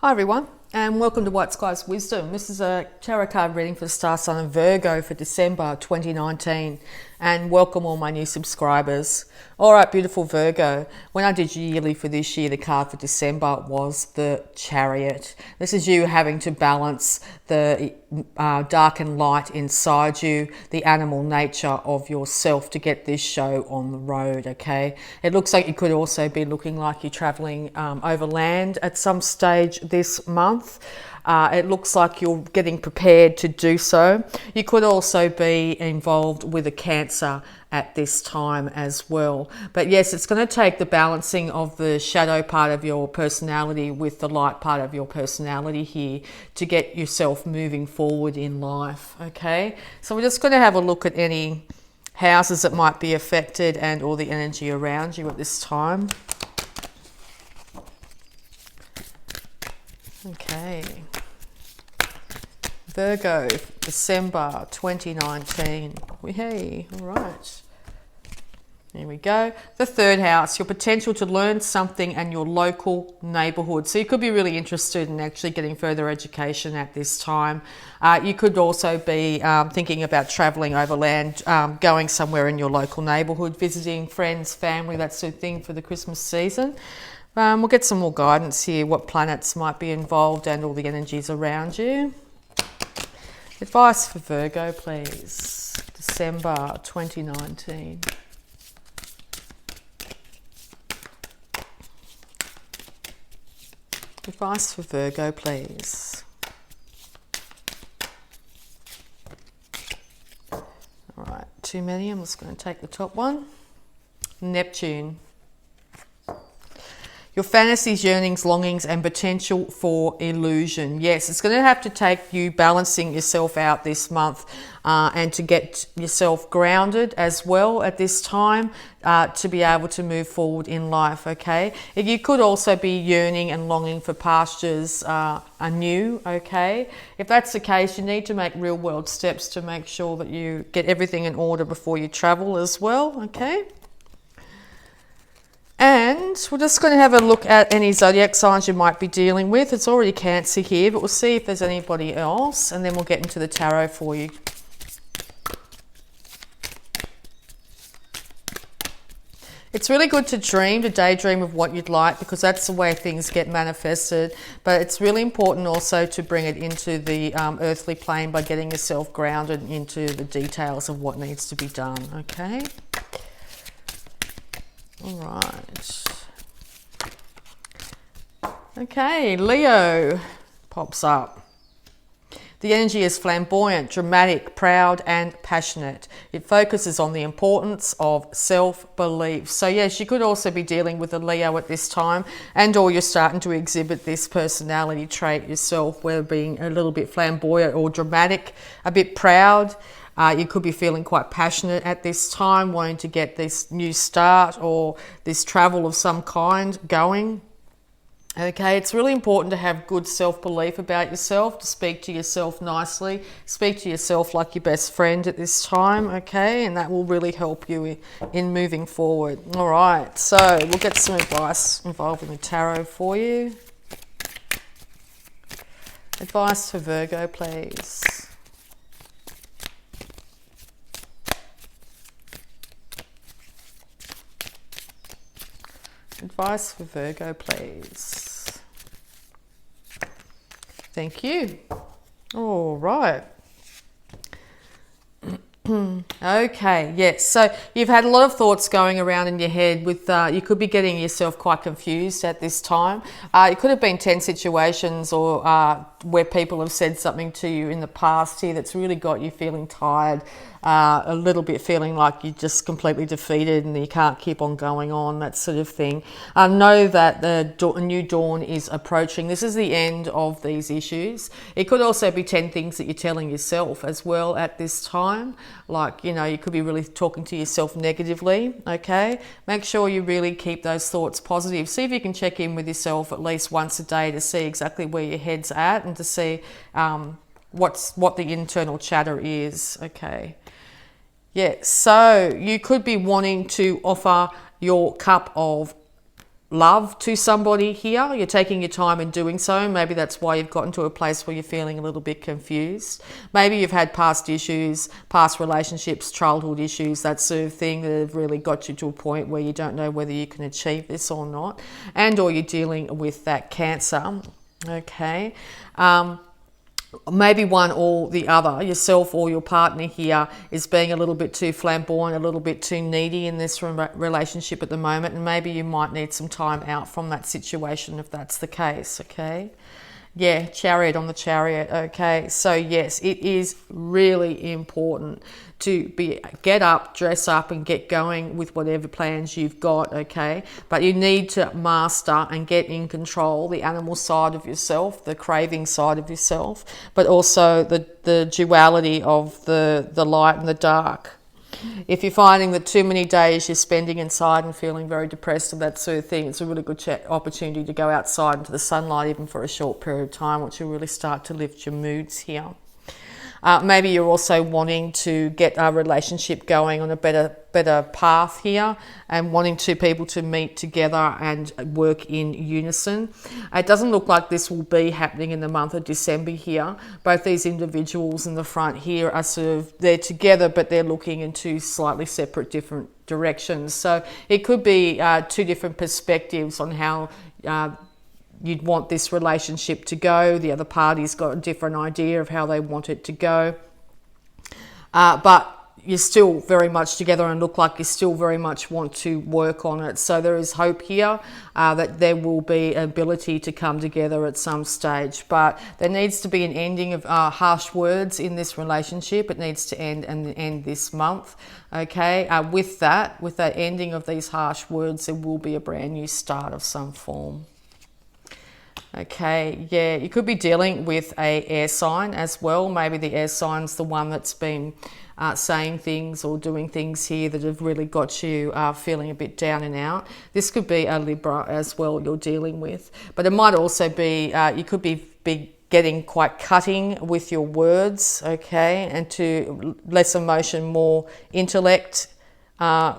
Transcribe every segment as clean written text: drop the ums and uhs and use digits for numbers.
Hi everyone, and welcome to Whiteskys Wisdom. This is a tarot card reading for the star sign of Virgo for December 2019, and welcome all my new subscribers. All right, beautiful Virgo. When I did yearly for this year, the card for December was the Chariot. This is you having to balance the dark and light inside you, the animal nature of yourself to get this show on the road, okay? It looks like you could also be looking like you're traveling overland at some stage this month. It looks like you're getting prepared to do so. You could also be involved with a Cancer at this time as well. But yes, it's going to take the balancing of the shadow part of your personality with the light part of your personality here to get yourself moving forward in life, okay? So we're just going to have a look at any houses that might be affected and all the energy around you at this time. Okay. Virgo, December 2019. Hey, all right. Here we go. The third house, your potential to learn something and your local neighbourhood. So you could be really interested in actually getting further education at this time. You could also be thinking about travelling overland, going somewhere in your local neighbourhood, visiting friends, family, that sort of thing for the Christmas season. We'll get some more guidance here, what planets might be involved and all the energies around you. Advice for Virgo, please. December 2019. Advice for Virgo, please. All right, too many. I'm just going to take the top one. Neptune. Your fantasies, yearnings, longings, and potential for illusion. Yes, it's going to have to take you balancing yourself out this month and to get yourself grounded as well at this time to be able to move forward in life, okay? You could also be yearning and longing for pastures anew, okay? If that's the case, you need to make real world steps to make sure that you get everything in order before you travel as well, okay? And we're just going to have a look at any zodiac signs you might be dealing with. It's already Cancer here, but we'll see if there's anybody else, and then we'll get into the tarot for you. It's really good to daydream of what you'd like, because that's the way things get manifested. But it's really important also to bring it into the earthly plane by getting yourself grounded into the details of what needs to be done, okay? All right. Okay, Leo pops up. The energy is flamboyant, dramatic, proud, and passionate. It focuses on the importance of self-belief. So yes, you could also be dealing with a Leo at this time, or you're starting to exhibit this personality trait yourself, where being a little bit flamboyant or dramatic, a bit proud. You could be feeling quite passionate at this time, wanting to get this new start or this travel of some kind going. Okay, it's really important to have good self-belief about yourself, to speak to yourself nicely, speak to yourself like your best friend at this time, okay? And that will really help you in moving forward. All right, so we'll get some advice involving the tarot for you. Advice for Virgo, please. Advice for Virgo, please. Thank you. All right. Okay, yes. So you've had a lot of thoughts going around in your head with, you could be getting yourself quite confused at this time. It could have been tense situations or where people have said something to you in the past here that's really got you feeling tired, a little bit feeling like you're just completely defeated and you can't keep on going on, that sort of thing. Know that the new dawn is approaching. This is the end of these issues. It could also be 10 things that you're telling yourself as well at this time. Like, you know, you could be really talking to yourself negatively, okay? Make sure you really keep those thoughts positive. See if you can check in with yourself at least once a day to see exactly where your head's at and to see what the internal chatter is, okay? Yeah, so you could be wanting to offer your cup of love to somebody here. You're taking your time in doing so. Maybe that's why you've gotten to a place where you're feeling a little bit confused. Maybe you've had past issues, past relationships, childhood issues, that sort of thing that have really got you to a point where you don't know whether you can achieve this or not, and or you're dealing with that Cancer. Okay. Maybe one or the other, yourself or your partner here, is being a little bit too flamboyant, a little bit too needy in this relationship at the moment, and maybe you might need some time out from that situation if that's the case. Okay. Yeah, Chariot on the Chariot. Okay, so yes, it is really important to get up, dress up, and get going with whatever plans you've got. Okay, but you need to master and get in control the animal side of yourself, the craving side of yourself, but also the duality of the light and the dark. If you're finding that too many days you're spending inside and feeling very depressed and that sort of thing, it's a really good opportunity to go outside into the sunlight, even for a short period of time, which will really start to lift your moods here. Maybe you're also wanting to get a relationship going on a better path here, and wanting two people to meet together and work in unison. It doesn't look like this will be happening in the month of December here. Both these individuals in the front here are they're together, but they're looking in two slightly separate, different directions. So it could be two different perspectives on how you'd want this relationship to go. The other party's got a different idea of how they want it to go. But you're still very much together and look like you still very much want to work on it. So there is hope here that there will be an ability to come together at some stage. But there needs to be an ending of harsh words in this relationship. It needs to end this month. Okay, with that ending of these harsh words, there will be a brand new start of some form. Okay, yeah, you could be dealing with a air sign as well. Maybe the air sign's the one that's been saying things or doing things here that have really got you feeling a bit down and out. This could be a Libra as well you're dealing with. But it might also be, you could be getting quite cutting with your words, okay, and to less emotion, more intellect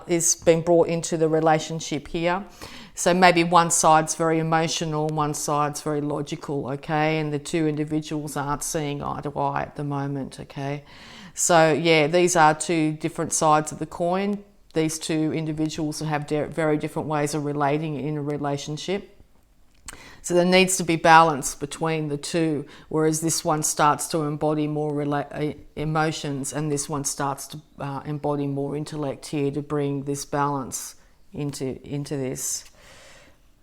is being brought into the relationship here. So maybe one side's very emotional, one side's very logical, okay? And the two individuals aren't seeing eye to eye at the moment, okay? So yeah, these are two different sides of the coin. These two individuals have very different ways of relating in a relationship. So there needs to be balance between the two, whereas this one starts to embody more emotions and this one starts to embody more intellect here to bring this balance into this.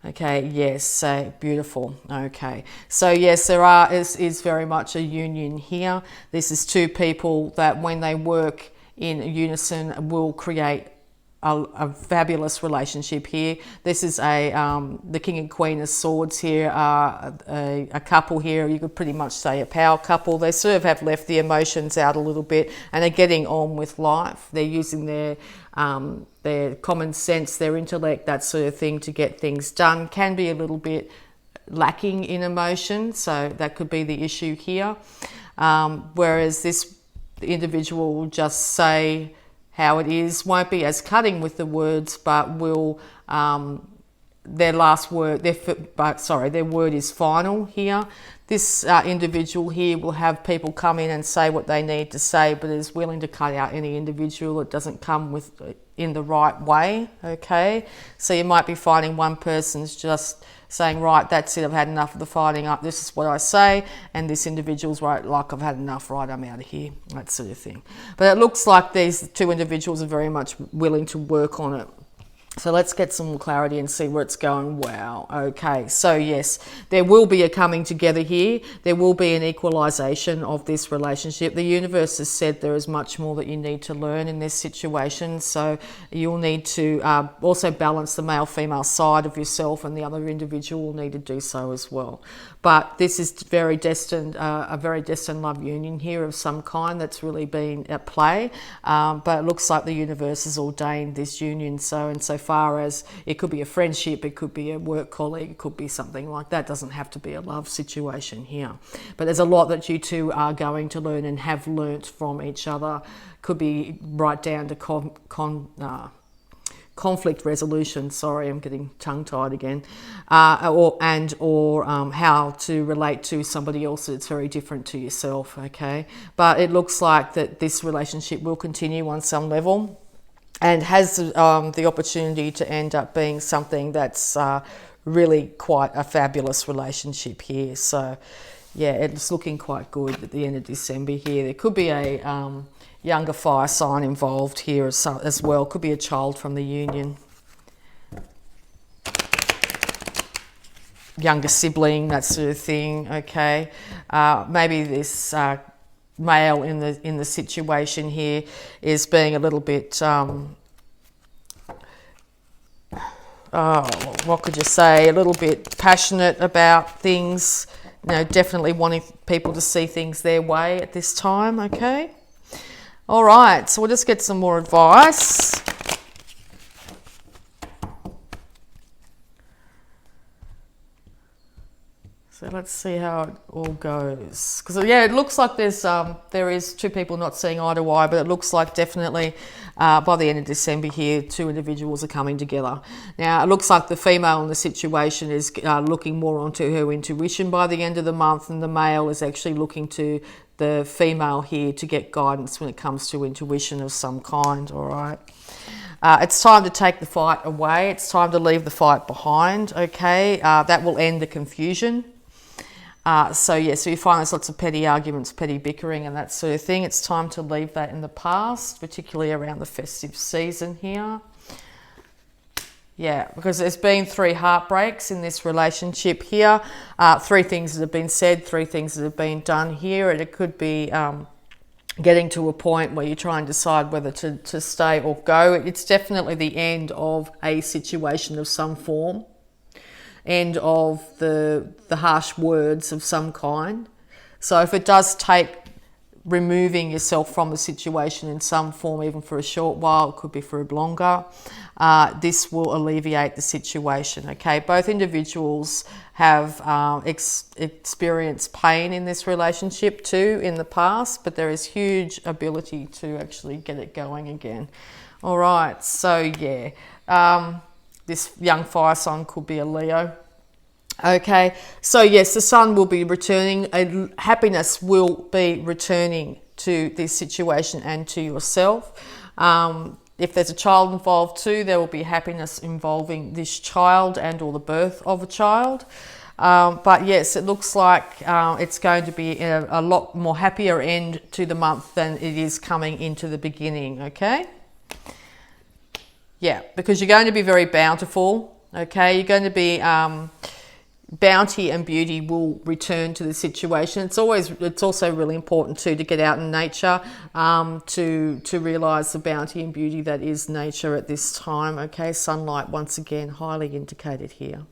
Okay, yes, so beautiful. Okay, so yes, there is very much a union here. This is two people that when they work in unison will create a fabulous relationship here. This is the King and Queen of Swords here are a couple here. You could pretty much say a power couple. They sort of have left the emotions out a little bit and are getting on with life. They're using their common sense, their intellect, that sort of thing to get things done. Can be a little bit lacking in emotion, so that could be the issue here. Whereas this individual will just say how it is, won't be as cutting with the words, but will their word is final here. This individual here will have people come in and say what they need to say, but is willing to cut out any individual that doesn't come in the right way, okay? So you might be finding one person's just saying, right, that's it, I've had enough of the fighting up, this is what I say, and this individual's right, like, I've had enough, right, I'm out of here, that sort of thing. But it looks like these two individuals are very much willing to work on it. So let's get some clarity and see where it's going. Wow. Okay. So yes, there will be a coming together here. There will be an equalization of this relationship. The universe has said there is much more that you need to learn in this situation. So you'll need to also balance the male-female side of yourself, and the other individual will need to do so as well. But this is a very destined love union here of some kind that's really been at play. But it looks like the universe has ordained this union. So insofar as it could be a friendship, it could be a work colleague, it could be something like that. It doesn't have to be a love situation here. But there's a lot that you two are going to learn and have learnt from each other. Could be right down to conflict resolution. Sorry, I'm getting tongue-tied again. Or how to relate to somebody else that's very different to yourself, okay? But it looks like that this relationship will continue on some level and has the opportunity to end up being something that's really quite a fabulous relationship here. So yeah, it's looking quite good at the end of December here. There could be a younger fire sign involved here as well. Could be a child from the union. Younger sibling, that sort of thing, okay? Maybe this male in the situation here is being a little bit, what could you say, a little bit passionate about things, you know, definitely wanting people to see things their way at this time, okay? All right, so we'll just get some more advice. So let's see how it all goes. Because yeah, it looks like there is two people not seeing eye to eye, but it looks like definitely by the end of December here, two individuals are coming together. Now, it looks like the female in the situation is looking more onto her intuition by the end of the month, and the male is actually looking to the female here to get guidance when it comes to intuition of some kind, all right? It's time to take the fight away. It's time to leave the fight behind, okay? That will end the confusion. So you find there's lots of petty arguments, petty bickering and that sort of thing. It's time to leave that in the past, particularly around the festive season here. Yeah, because there's been 3 heartbreaks in this relationship here. 3 things that have been said, 3 things that have been done here. And it could be getting to a point where you try and decide whether to stay or go. It's definitely the end of a situation of some form. End of the harsh words of some kind. So if it does take removing yourself from the situation in some form, even for a short while, it could be for longer, this will alleviate the situation, okay? Both individuals have experienced pain in this relationship too in the past, but there is huge ability to actually get it going again. All right, so yeah. This young fire sign could be a Leo. Okay, so yes, the sun will be returning. Happiness will be returning to this situation and to yourself. If there's a child involved too, there will be happiness involving this child and or the birth of a child. But yes, it looks like it's going to be a lot more happier end to the month than it is coming into the beginning, okay? Yeah, because you're going to be very bountiful, okay? You're going to be, bounty and beauty will return to the situation. It's also really important too to get out in nature, to realise the bounty and beauty that is nature at this time, okay? Sunlight, once again, highly indicated here.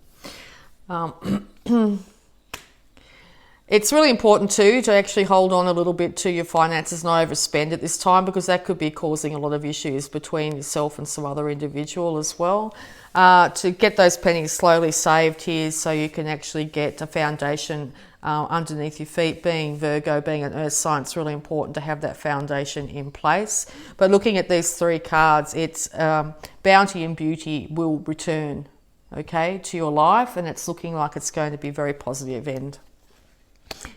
It's really important too to actually hold on a little bit to your finances, not overspend at this time, because that could be causing a lot of issues between yourself and some other individual as well. To get those pennies slowly saved here so you can actually get a foundation underneath your feet. Being Virgo, being an earth sign, it's really important to have that foundation in place. But looking at these 3 cards, it's bounty and beauty will return, okay, to your life, and it's looking like it's going to be a very positive end.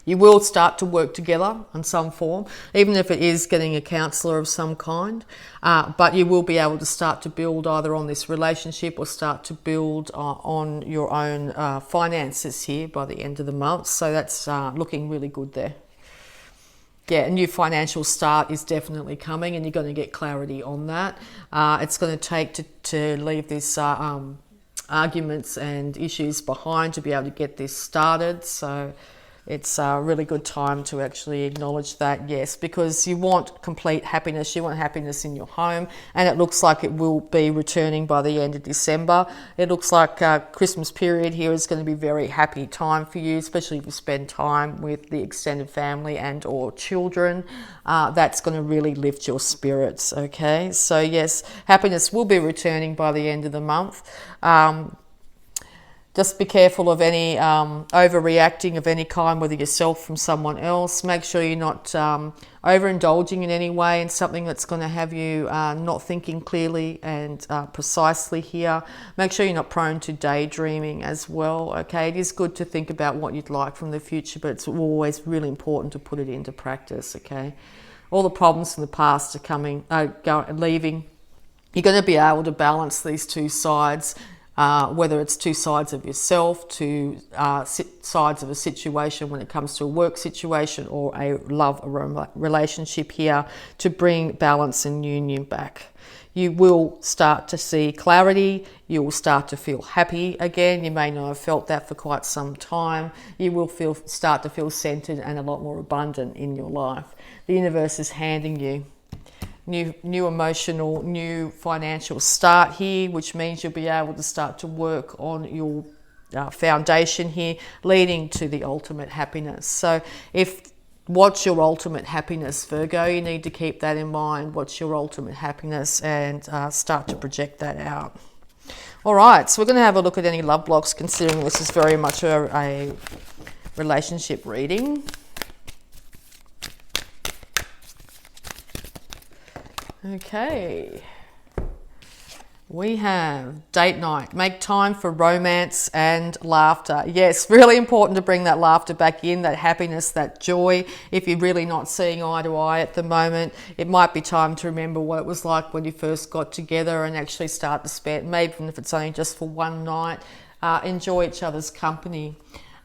You will start to work together in some form, even if it is getting a counsellor of some kind, but you will be able to start to build either on this relationship or start to build on your own finances here by the end of the month. So that's looking really good there. Yeah, a new financial start is definitely coming, and you're going to get clarity on that. It's going to take to leave this arguments and issues behind to be able to get this started. So it's a really good time to actually acknowledge that, yes, because you want complete happiness. You want happiness in your home, and it looks like it will be returning by the end of December. It looks like Christmas period here is going to be a very happy time for you, especially if you spend time with the extended family and or children. That's going to really lift your spirits, okay? So yes, happiness will be returning by the end of the month. Just be careful of any overreacting of any kind, whether yourself from someone else. Make sure you're not overindulging in any way in something that's going to have you not thinking clearly and precisely here. Make sure you're not prone to daydreaming as well. Okay, it is good to think about what you'd like from the future, but it's always really important to put it into practice. Okay, all the problems from the past are leaving. You're going to be able to balance these two sides. Whether it's two sides of yourself, two sides of a situation when it comes to a work situation or a love relationship here, to bring balance and union back. You will start to see clarity. You will start to feel happy again. You may not have felt that for quite some time. You will start to feel centered and a lot more abundant in your life. The universe is handing you new emotional, new financial start here, which means you'll be able to start to work on your foundation here, leading to the ultimate happiness. So what's your ultimate happiness, Virgo? You need to keep that in mind. What's your ultimate happiness, and start to project that out. All right, so we're going to have a look at any love blocks, considering this is very much a relationship reading. Okay, we have date night. Make time for romance and laughter. Yes, really important to bring that laughter back in, that happiness, that joy. If you're really not seeing eye to eye at the moment, it might be time to remember what it was like when you first got together and actually start to spend, maybe even if it's only just for one night, enjoy each other's company.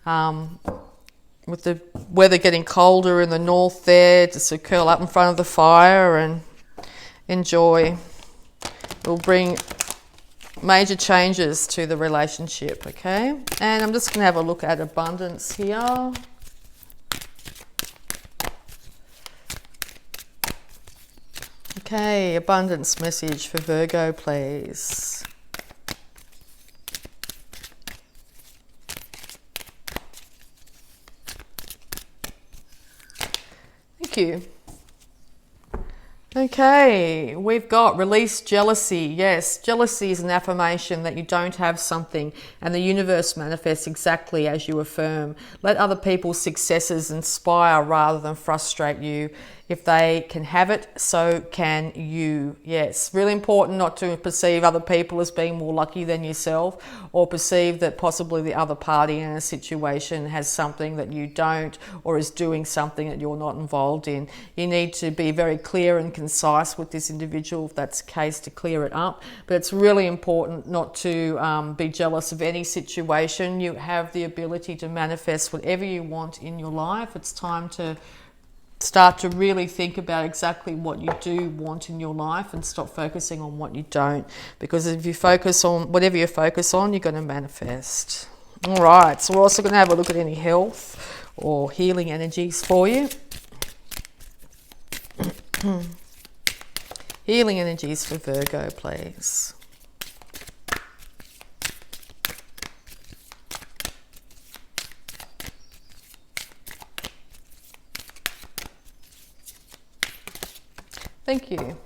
With the weather getting colder in the north there, just to curl up in front of the fire and enjoy. It will bring major changes to the relationship, okay? And I'm just going to have a look at abundance here. Okay, abundance message for Virgo, please. Thank you. Okay, we've got release jealousy. Yes, jealousy is an affirmation that you don't have something, and the universe manifests exactly as you affirm. Let other people's successes inspire rather than frustrate you. If they can have it, so can you. Yes, really important not to perceive other people as being more lucky than yourself, or perceive that possibly the other party in a situation has something that you don't, or is doing something that you're not involved in. You need to be very clear and concise with this individual, if that's the case, to clear it up. But it's really important not to be jealous of any situation. You have the ability to manifest whatever you want in your life. It's time to start to really think about exactly what you do want in your life and stop focusing on what you don't. Because if you focus on whatever you focus on, you're going to manifest. All right, so we're also going to have a look at any health or healing energies for you. Healing energies for Virgo, please. Thank you.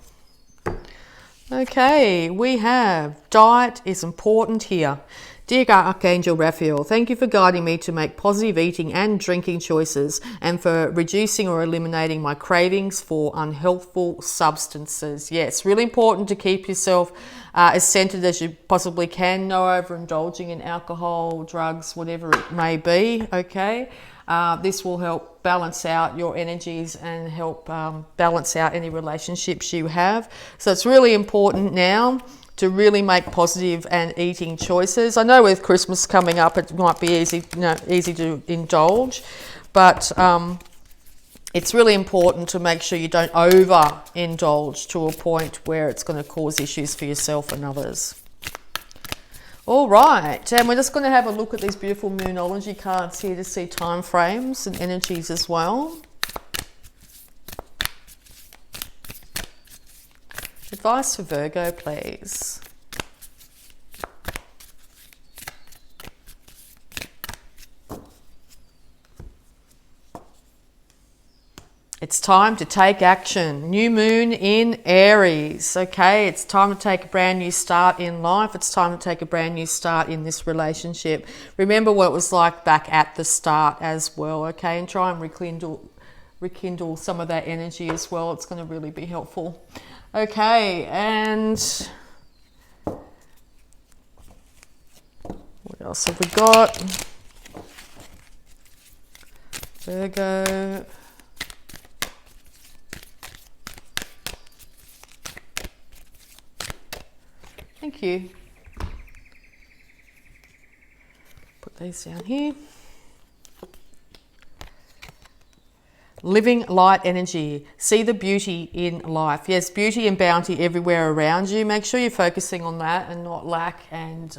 Okay, we have diet is important here. Dear Archangel Raphael, thank you for guiding me to make positive eating and drinking choices, and for reducing or eliminating my cravings for unhealthful substances. Yes, really important to keep yourself as centered as you possibly can. No overindulging in alcohol, drugs, whatever it may be. Okay. This will help balance out your energies and help balance out any relationships you have. So it's really important now to really make positive and eating choices. I know with Christmas coming up, it might be easy to indulge, but it's really important to make sure you don't overindulge to a point where it's going to cause issues for yourself and others. All right, and we're just going to have a look at these beautiful Moonology cards here to see time frames and energies as well. Advice for Virgo, please. It's time to take action. New moon in Aries. Okay, it's time to take a brand new start in life. It's time to take a brand new start in this relationship. Remember what it was like back at the start as well, okay? And try and rekindle some of that energy as well. It's going to really be helpful. Okay, and what else have we got? Virgo. Thank you. Put these down here. Living light energy. See the beauty in life. Yes, beauty and bounty everywhere around you. Make sure you're focusing on that and not lack and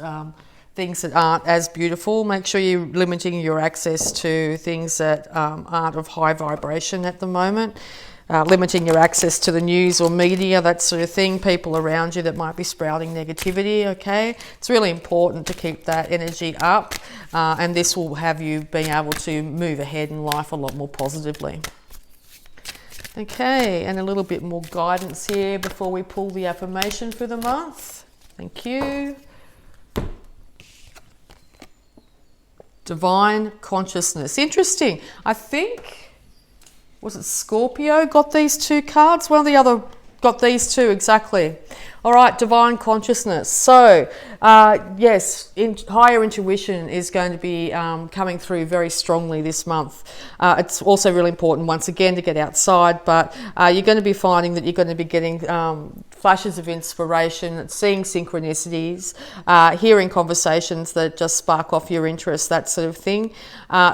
things that aren't as beautiful. Make sure you're limiting your access to things that aren't of high vibration at the moment. Limiting your access to the news or media, that sort of thing, people around you that might be sprouting negativity, okay? It's really important to keep that energy up, and this will have you being able to move ahead in life a lot more positively. Okay, and a little bit more guidance here before we pull the affirmation for the month. Thank you. Divine consciousness. Interesting. I think... was it Scorpio got these two cards? One or the other got these two, exactly. All right, divine consciousness. So, yes, higher intuition is going to be coming through very strongly this month. It's also really important, once again, to get outside, but you're going to be finding that you're going to be getting flashes of inspiration, seeing synchronicities, hearing conversations that just spark off your interest, that sort of thing.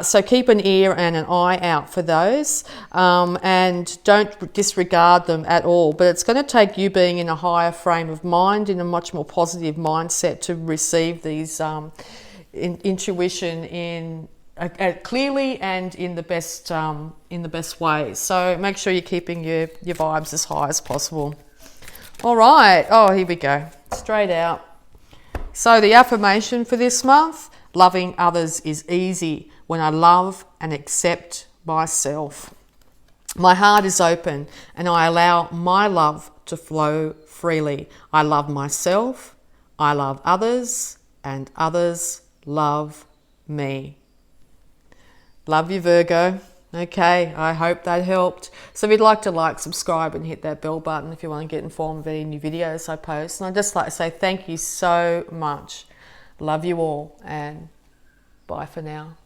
So keep an ear and an eye out for those, and don't disregard them at all. But it's going to take you being in a higher frame of mind, in a much more positive mindset, to receive these intuition in clearly and in the best way. So make sure you're keeping your vibes as high as possible. All right. Oh, here we go. Straight out. So the affirmation for this month: loving others is easy when I love and accept myself. My heart is open and I allow my love to flow freely. I love myself, I love others, and others love me. Love you, Virgo. Okay, I hope that helped. So if you'd like to subscribe and hit that bell button if you want to get informed of any new videos I post. And I'd just like to say thank you so much. Love you all, and bye for now.